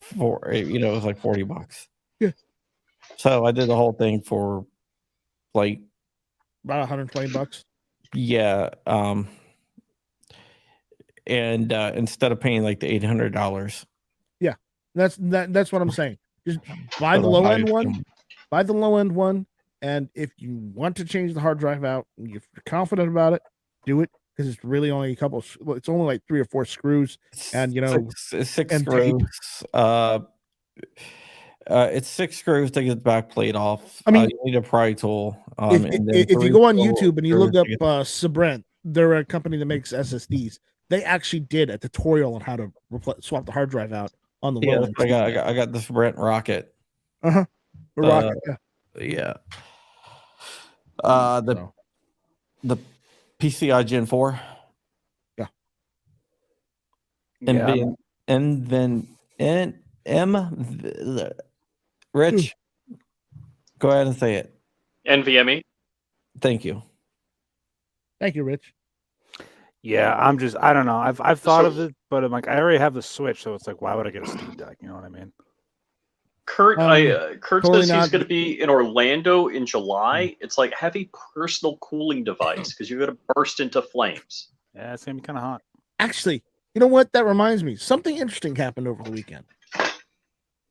for it was like $40. Yeah. So I did the whole thing for like about $120. Yeah. And instead of paying like the $800. Yeah, that's what I'm saying. Just buy the low end one. Buy the low end one, and if you want to change the hard drive out, and you're confident about it, do it because it's really only a couple. It's only like 3 or 4 screws, and six screws. It's 6 screws to get the back plate off. I mean, you need a pry tool. If you go on YouTube and you look up Sabrent, they're a company that makes SSDs. They actually did a tutorial on how to swap the hard drive out on the low end. I got this Sabrent Rocket. The Rocket. Yeah. The PCI Gen 4. Yeah. And then Rich, go ahead and say it. NVMe. Thank you. Thank you, Rich. Yeah, I don't know. I've thought of it, but I'm like, I already have the Switch, so it's like, why would I get a Steam Deck? You know what I mean? Kurt says he's going to be in Orlando in July. It's like, have a personal cooling device because you're going to burst into flames. Yeah, it's going to be kind of hot. Actually, you know what? That reminds me. Something interesting happened over the weekend.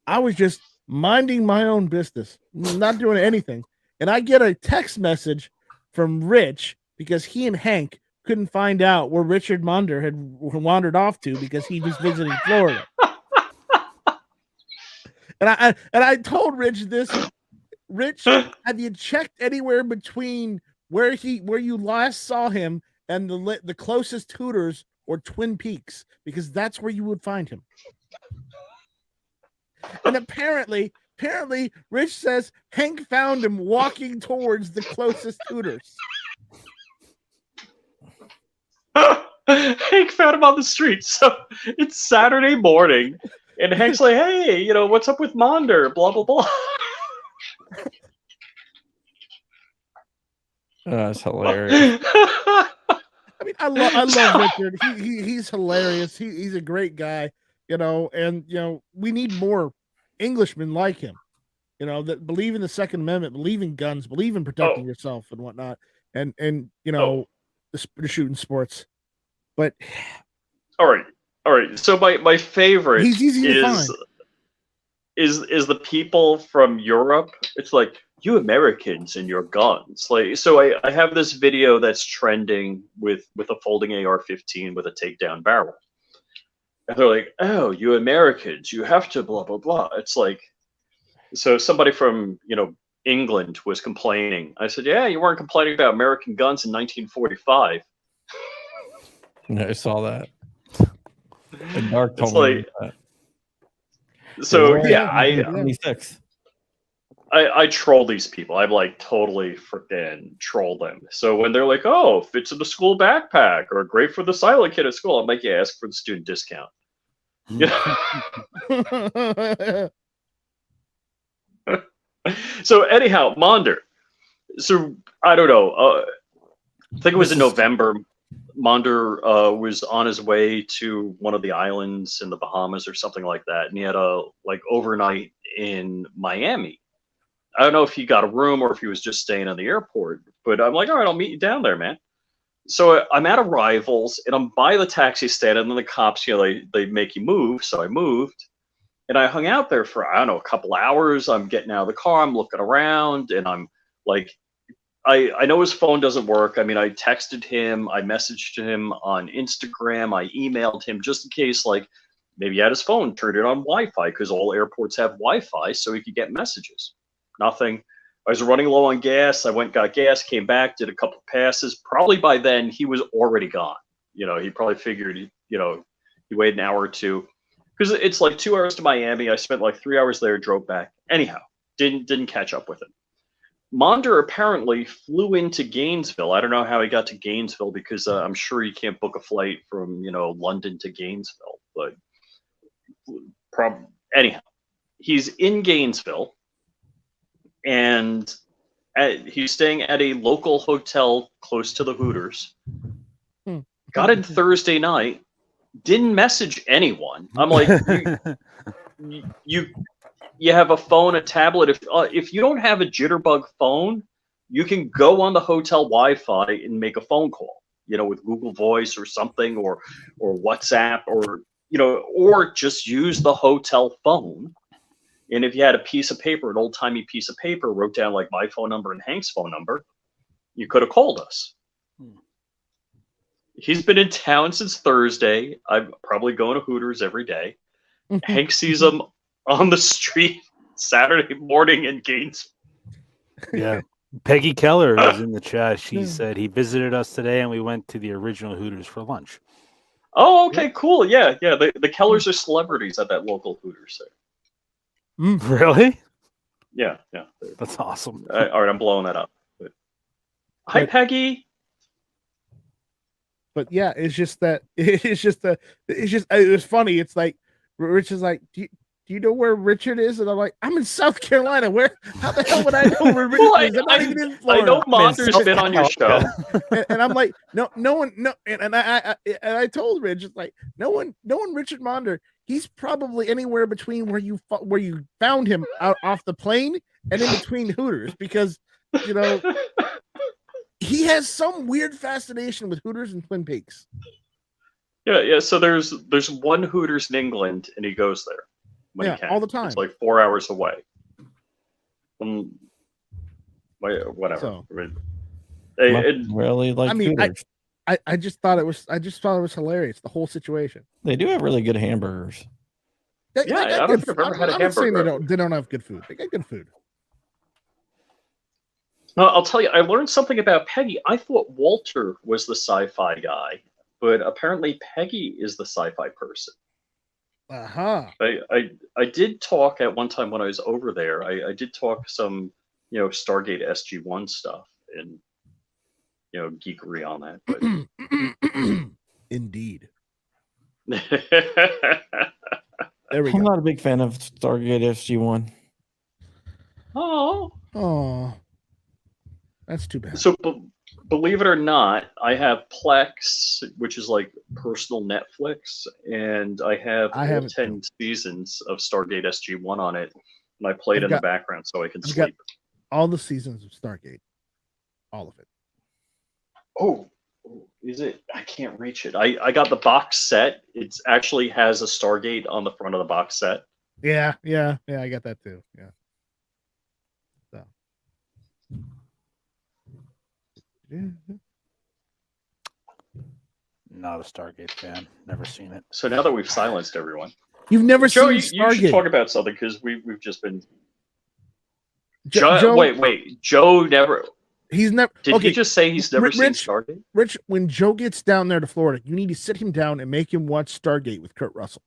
I was just minding my own business, not doing anything. And I get a text message from Rich because he and Hank couldn't find out where Richard Monder had wandered off to because he was visiting Florida. And I told Rich this. Rich, have you checked anywhere between where you last saw him and the closest Hooters or Twin Peaks? Because that's where you would find him. And apparently, Rich says Hank found him walking towards the closest Hooters. Hank found him on the street. So it's Saturday morning, and Hank's like, "Hey, what's up with Monder? Blah blah blah." That's hilarious. I mean, I love Richard. He's hilarious. He's a great guy, and we need more Englishmen like him, that believe in the Second Amendment, believe in guns, believe in protecting yourself and whatnot, and the shooting sports. But all right. So my favorite he's easy to find. Is the people from Europe. It's like, you Americans and your guns. Like, so I have this video that's trending with a folding AR-15 with a takedown barrel. And they're like, "Oh, you Americans, you have to blah blah blah." It's like, so somebody from England was complaining. I said, "Yeah, you weren't complaining about American guns in 1945." Yeah, I saw that. And Dark told It's me like, that. so Yeah, yeah, 26. I troll these people. I like totally freaking troll them. So when they're like, "Oh, fits in the school backpack," or "great for the silent kid at school," I'm like, "Yeah, ask for the student discount." So anyhow, Monder. So I don't know. I think it was in November. Monder was on his way to one of the islands in the Bahamas or something like that, and he had a overnight in Miami. I don't know if he got a room or if he was just staying in the airport, but I'm like, "All right, I'll meet you down there, man." So I'm at Arrivals and I'm by the taxi stand, and then the cops, they make you move. So I moved and I hung out there for, I don't know, a couple hours. I'm getting out of the car, I'm looking around, and I'm like, I know his phone doesn't work. I mean, I texted him, I messaged him on Instagram, I emailed him just in case, maybe he had his phone turned it on Wi-Fi, because all airports have Wi-Fi, so he could get messages. Nothing. I was running low on gas. I went, got gas, came back, did a couple of passes. Probably by then he was already gone. He probably figured, he waited an hour or two, because it's like 2 hours to Miami. I spent 3 hours there, drove back. Anyhow, didn't catch up with him. Monder apparently flew into Gainesville. I don't know how he got to Gainesville, because I'm sure you can't book a flight from London to Gainesville. But anyhow, he's in Gainesville. And he's staying at a local hotel close to the Hooters. Got in Thursday night, didn't message anyone. I'm like, you have a phone, a tablet. If you don't have a jitterbug phone, you can go on the hotel Wi-Fi and make a phone call, with Google Voice or something, or WhatsApp, or just use the hotel phone. And if you had a piece of paper, an old-timey piece of paper, wrote down my phone number and Hank's phone number, you could have called us. He's been in town since Thursday. I'm probably going to Hooters every day. Hank sees him on the street Saturday morning in Gainesville. Yeah. Peggy Keller is in the chat. She said he visited us today and we went to the original Hooters for lunch. Oh, okay, cool. Yeah. The Kellers are celebrities at that local Hooters there. Really? Yeah. That's awesome. All right, I'm blowing that up. Hi, Peggy. But yeah, it was funny. It's like Rich is like, do you know where Richard is? And I'm like, I'm in South Carolina. How the hell would I know where Richard is? I'm not even in Florida. I know Monder's been on your show. And I'm like, no one. And I told Rich, it's like, no one, Richard Monder, he's probably anywhere between where you found him out off the plane and in between Hooters, because he has some weird fascination with Hooters and Twin Peaks. Yeah. So there's one Hooters in England, and he goes there when he can. All the time. It's 4 hours away. Whatever. So, really like. I mean, Hooters. I just thought it was hilarious, the whole situation. They do have really good hamburgers. I don't think I've ever had a hamburger. I'm saying they don't have good food. They got good food. No, I'll tell you, I learned something about Peggy. I thought Walter was the sci-fi guy, but apparently Peggy is the sci-fi person. Uh-huh. I did talk at one time when I was over there. I did talk some, Stargate SG-1 stuff and, geekery on that. But Indeed. Oh, There we I'm go. not a big fan of Stargate SG-1. Oh, that's too bad. so believe it or not, I have Plex, which is like personal Netflix, and I have I all have it 10 seasons of Stargate SG-1 on it, and I play it I've in got- the background so I can I've got- sleep. All the seasons of Stargate. All of it. Oh, is it? I can't reach it. I got the box set. It actually has a Stargate on the front of the box set. Yeah, I got that too. Yeah. So. Not a Stargate fan. Never seen it. So now that we've silenced everyone, You've never Joe, seen you should Stargate. talk about something because we've just been. Joe, Wait. Joe never. He's never. Did okay, he just say he's never seen Rich- Stargate? Rich, when Joe gets down there to Florida, you need to sit him down and make him watch Stargate with Kurt Russell.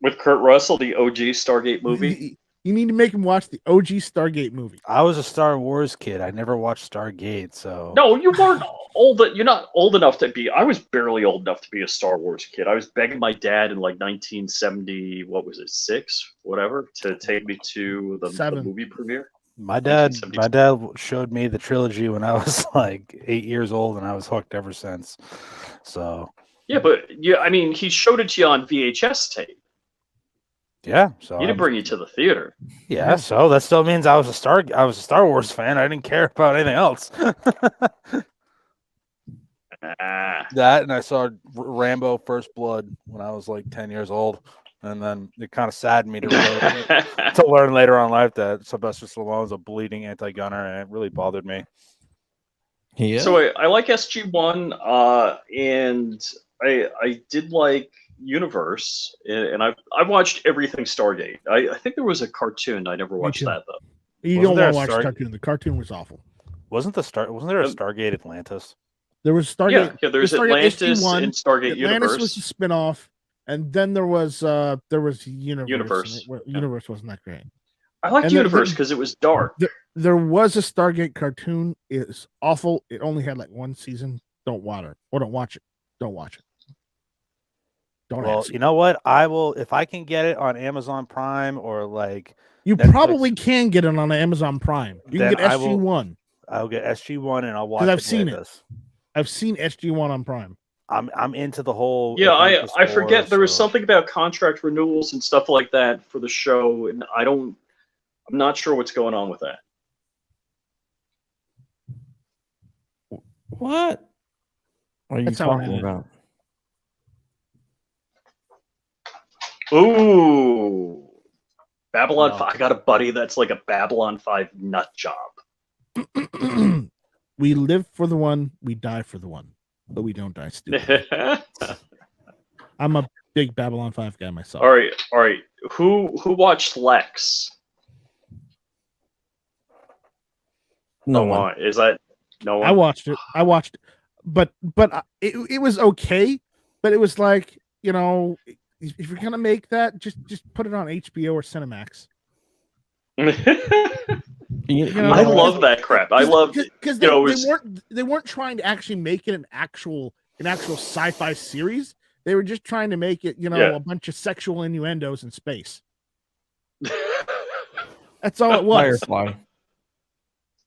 With Kurt Russell, the OG Stargate movie. You need to make him watch the OG Stargate movie. I was a Star Wars kid. I never watched Stargate, so No, you weren't old. You're not old enough to be. I was barely old enough to be a Star Wars kid. I was begging my dad in like 1970, what was it, 6, whatever, to take me to the movie premiere. my dad 1972. showed me the trilogy when I was like 8 years old, and I was hooked ever since. So Yeah, but I mean, he showed it to you on VHS tape. yeah, so He didn't bring you to the theater. yeah, so that still means I was a Star Wars fan. I didn't care about anything else. That, and I saw Rambo: First Blood when I was like 10 years old, and then it kind of saddened me to learn later on in life that Sylvester Stallone is a bleeding anti-gunner, and it really bothered me. Yeah. So I like SG-1, and I did like Universe, and I watched everything Stargate. I think there was a cartoon. I never watched too. that though. You Wasn't don't there want to a watch the cartoon. The cartoon was awful. Wasn't there a Stargate Atlantis? There was Stargate. Yeah, there's Stargate Atlantis SG-1, and Stargate Atlantis Universe. was a spinoff, and then there was Universe. Universe. Universe wasn't that great. I liked and then- Universe because it was dark. There was a Stargate cartoon. It's awful. It only had like one season. Don't watch it. Or don't watch it. Don't watch it. Don't Well, ask. you know what? I will if I can get it on Amazon Prime or like You Netflix. probably can get it on Amazon Prime. You can Then get I will- SG-1. I'll get SG-1 and I'll watch 'Cause it. I've seen with it. this. I've seen SG-1 on Prime. I'm into the whole. Yeah, Atlantis I forget lore, there was so- something about contract renewals and stuff like that for the show, and I'm not sure what's going on with that. What are you That's how it talking ended. about? Ooh, Babylon No. 5. I got a buddy that's like a Babylon 5 nut job. We live for the one, we die for the one, but we don't die stupid. I'm a big Babylon 5 guy myself. All right. Who watched Lex? No Come one. on, is that no one? I watched it, but it was okay. But it was like, you know, if you're gonna make that, just put it on HBO or Cinemax. You know, I love that crap. I love because you know, it was- they weren't trying to actually make it an actual sci-fi series. They were just trying to make it, you know, Yeah. a bunch of sexual innuendos in space. That's all it was.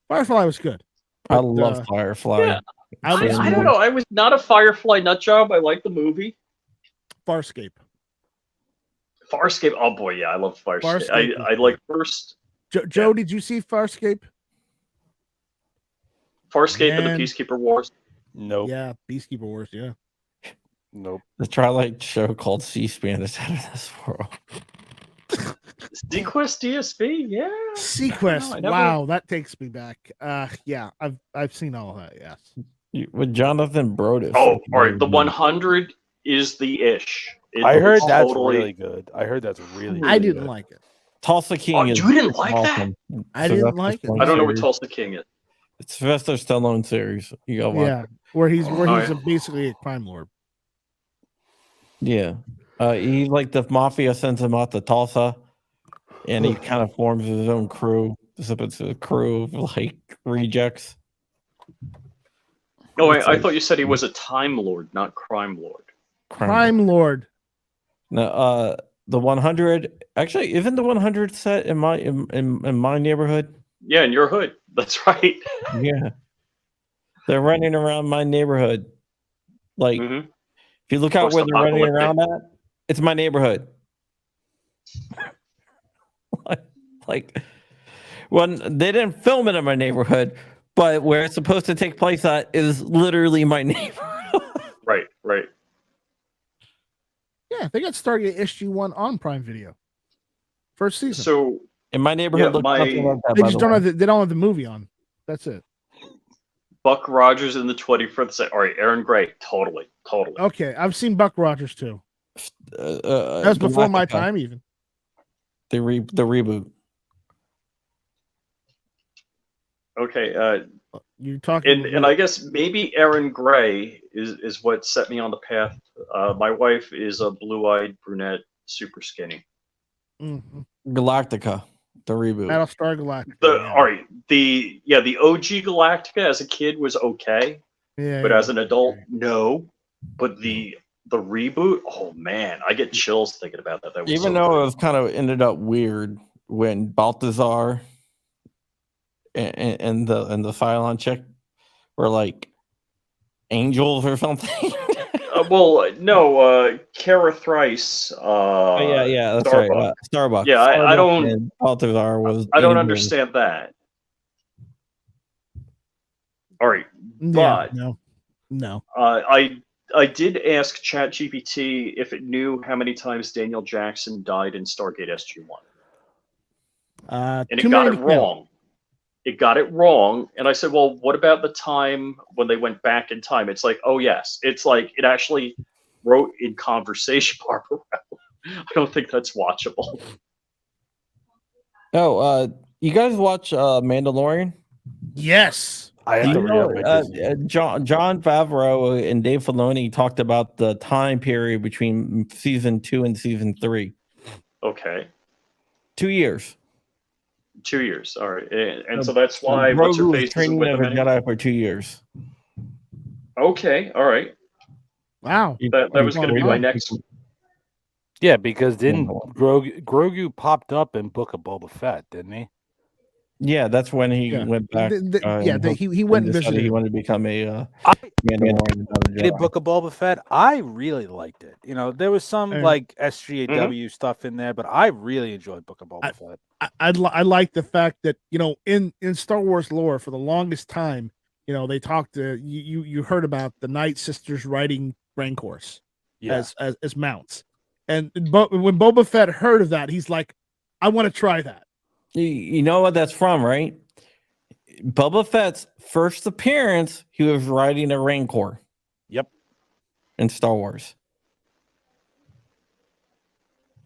Firefly was good. I But, love Firefly. yeah. I was I don't know. I was not a Firefly nut job. I like the movie. Farscape. Farscape. Oh boy, yeah, I love Farscape. Farscape I is like first Joe, did you see Farscape? Farscape and Man. the Peacekeeper Wars. Nope. Yeah, Peacekeeper Wars. Yeah. Nope. The Twilight show called C-SPAN is out of this world. Sequest DSP. Yeah. Sequest. I never- Wow, that takes me back. Yeah, I've seen all of that. Yes. With Jonathan Brodus. Oh, all right. The 100 is the ish. I heard It's that's totally- really good. I heard that's really. I really didn't good. like it. Tulsa King Oh, is you didn't like that? awesome. I didn't Sylvester like it. Stallone I don't know what series. Tulsa King is. It's Sylvester Stallone series. You got one. Yeah, where he's yeah. basically a crime lord. Yeah. He like the mafia sends him out to Tulsa, and he kind of forms his own crew. It's a crew of like rejects. Oh, It's I like thought you said he was a Time Lord, not Crime Lord. Crime Lord. No, the 100 actually isn't the 100 set in my neighborhood. Yeah, in your hood. That's right. Yeah, they're running around my neighborhood. Like Hmm. if you look out where they're running Post-apocalyptic. around at, it's my neighborhood. like when they didn't film it in my neighborhood, but where it's supposed to take place at is literally my neighborhood. Right, right. Yeah, they got Stargate SG-1 on Prime Video. First season. So In my neighborhood, Yeah, looks nothing like that. They by just the don't way. have they don't have the movie on. That's it. Buck Rogers in the 21st century. All right, Aaron Gray. Totally. Okay, I've seen Buck Rogers too. That was before my Galactica, time, even. the reboot. Okay, You talking? and I guess maybe Aaron Gray is what set me on the path. My wife is a blue-eyed brunette, super skinny. Mhm. Galactica, the reboot. Battlestar Galactica. All right, the OG Galactica as a kid was okay, Yeah, but yeah. as an adult, no. But the reboot, oh man, I get chills thinking about that. That was Even so though good. it was kind of ended up weird when Balthazar and the Cylon chick were like angels or something. Well, no, Kara Thrice. Oh, yeah, that's Starbuck. right. Starbuck. Yeah, I Starbuck don't. and Balthazar was. I don't angels. understand that. All right, Yeah, but no. I did ask ChatGPT if it knew how many times Daniel Jackson died in Stargate SG-1, and Too it got many it to count. wrong. It got it wrong, and I said, "Well, what about the time when they went back in time?" It's like, "Oh yes," it's like it actually wrote in conversation. Barbara, I don't think that's watchable. Oh, you guys watch Mandalorian? Yes. I have Do to you re-up know my Disney. John Favreau and Dave Filoni talked about the time period between season 2 and season 3? Okay, 2 years. 2 years. All right, and so that's So why what's her Grogu was face isn't training with as them a anymore. Jedi for 2 years. Okay, all right. Wow. That was going to be my next. Yeah, because didn't Grogu popped up in Book of Boba Fett, didn't he? Yeah, that's when he Yeah. went back. He went and decided visited. he wanted to become a I Mandalorian. Not a did Jedi. Book of Boba Fett. I really liked it. You know, there was some And- like SGAW stuff in there, but I really enjoyed Book of Boba Fett. I like the fact that in Star Wars lore for the longest time, they talked to you heard about the Night Sisters riding Rancors Yeah, as mounts, and when Boba Fett heard of that, he's like, I want to try that. You know what that's from, right? Boba Fett's first appearance, he was riding a Rancor. Yep. In Star Wars.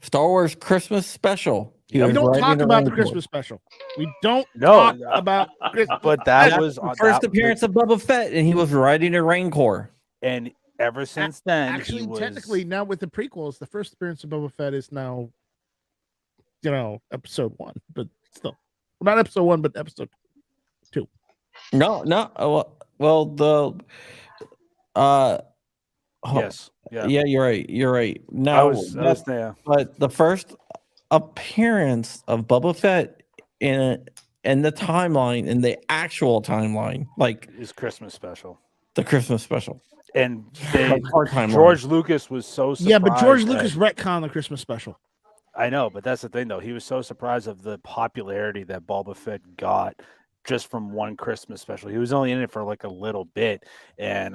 Star Wars Christmas special. We don't talk about the Christmas special. We don't talk about Christmas. But that was the first appearance of Boba Fett, and he was riding a Rancor. And ever since then, actually, technically, now with the prequels, the first appearance of Boba Fett is now, episode 1, but still, not episode 1, but episode 2. No. Well, the yes, yeah, you're right. No, I was there. But the first appearance of Boba Fett in the timeline, in the actual timeline, like is Christmas special. The Christmas special. And George Lucas was so surprised. Yeah, but George Lucas retconned the Christmas special. I know, but that's the thing, though. He was so surprised of the popularity that Boba Fett got just from one Christmas special. He was only in it for like a little bit, and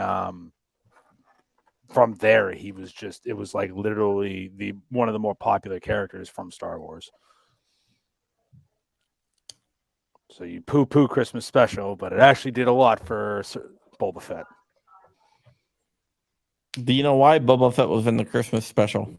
from there, it was like literally one of the more popular characters from Star Wars. So you poo-poo Christmas special, but it actually did a lot for Boba Fett. Do you know why Boba Fett was in the Christmas special?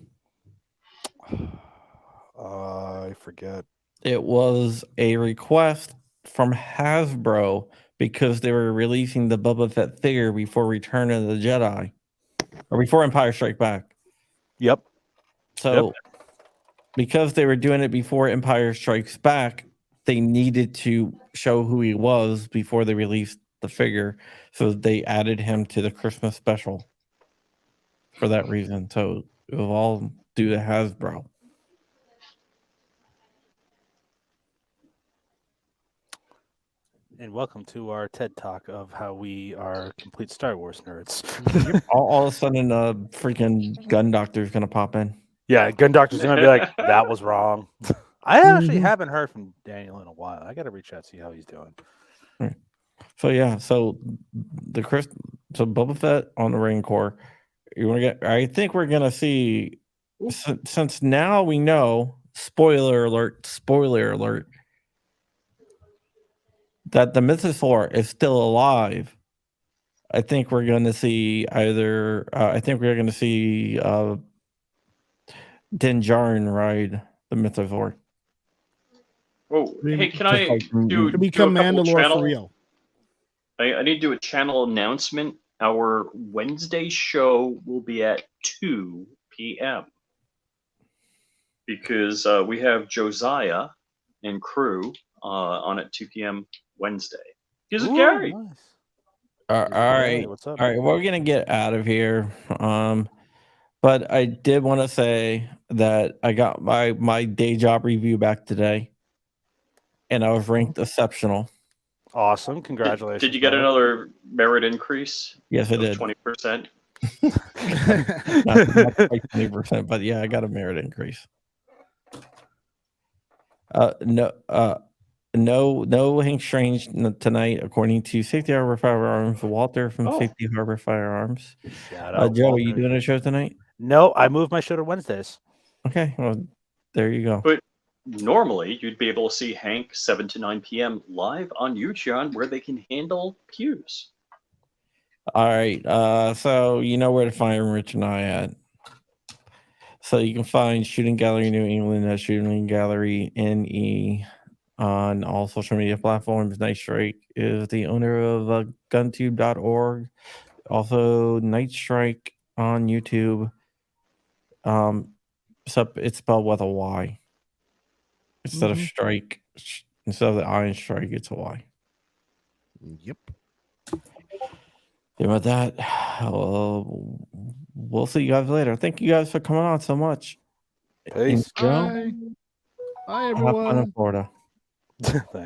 I forget. It was a request from Hasbro because they were releasing the Boba Fett figure before Return of the Jedi, or before Empire Strike Back. Yep. So, because they were doing it before Empire Strikes Back, they needed to show who he was before they released the figure, so they added him to the Christmas special for that reason. So it was all due to Hasbro. And welcome to our TED Talk of how we are complete Star Wars nerds. All of a sudden, freaking gun doctor's gonna pop in. Yeah, Gun Doctor's gonna be like, that was wrong. I actually haven't heard from Daniel in a while. I gotta reach out see how he's doing. So yeah, so Boba Fett on the Rancor. You want to get? I think we're gonna see since now we know. Spoiler alert! Spoiler alert! That the Mythosaur is still alive. I think we're going to see either. I think we're going to see Din Djarin ride the Mythosaur. Oh, hey, can I To do become a couple Mandalore channel? for real. I need to do a channel announcement. Our Wednesday show will be at 2 p.m. because we have Josiah and crew on at 2 p.m. Wednesday. Here's Gary. Nice. All right, What's up? all right. We're gonna get out of here. But I did want to say that I got my day job review back today, and I was ranked exceptional. Awesome! Congratulations. Did you get another merit increase? Yes, I did. 20%. Not quite 20%, but yeah, I got a merit increase. No Hank Strange tonight, according to Safety Harbor Firearms. Walter from Safety Harbor Firearms. Shout out, Joe, Walter. are you doing a show tonight? No, I moved my show to Wednesdays. Okay, well, there you go. But normally, you'd be able to see Hank 7 to 9 p.m. live on YouTube, where they can handle pews. All right, so you know where to find Rich and I at. So you can find Shooting Gallery New England at Shooting Gallery NE on all social media platforms. Night Strike is the owner of guntube.org. Also, Night Strike on YouTube. It's spelled with a Y instead of strike. Instead of the I in strike, it's a Y. Yep. And with that, we'll see you guys later. Thank you guys for coming on so much. Peace. Joe, Bye. Bye, have fun in everyone. Florida. Thank you.